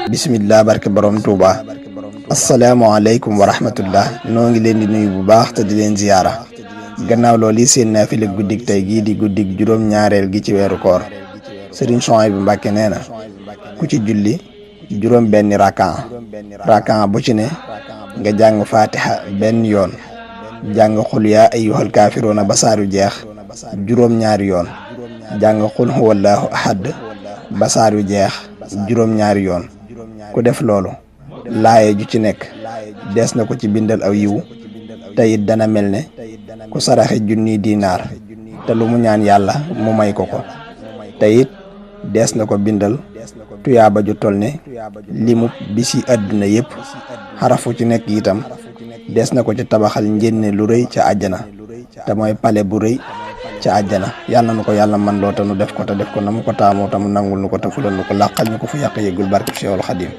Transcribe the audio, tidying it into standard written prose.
bismillah barke borom Touba. asalaamaaleykum wa rahmatullah noo ngi leen di nuyu bu baax te di leen ziyaara gannaaw loolu seen naafila guddig tey gii di guddig juróom-ñaareel gi ci weeru koor Serigne Souhaïbou Mbacké nee na ku ci julli juróom benni rakan bu ci ne nga jàng fatiha benn yoon jàng xul yaa ayyuhal kaafiruuna ba saaru jeex juróom-ñaari yoon jàng xul huwallaahu ahad ba saaru jeex juróom-ñaari yoon ku def loolu laaye ju ci nekk dees na ko ci bindal aw yiwu te it dana mel ne ku saraxe junniy dinaar te lu mu ñaan yàlla mu may ko ko te it dees na ko bindal tuyaaba ju tol ne limu bisi àdduna yépp xarafu ci nekk itam dees na ko ci tabaxal njénne lu rëy ca àjjana te mooy pale bu rëy ca àjjana yàlla na ko yàlla man loo te nu def ko te def ko na mu ko taamoo te mu nangul nu ko te fulal nu ko làqal ñu ko fu yàq yëggul barke Seexul Xadiim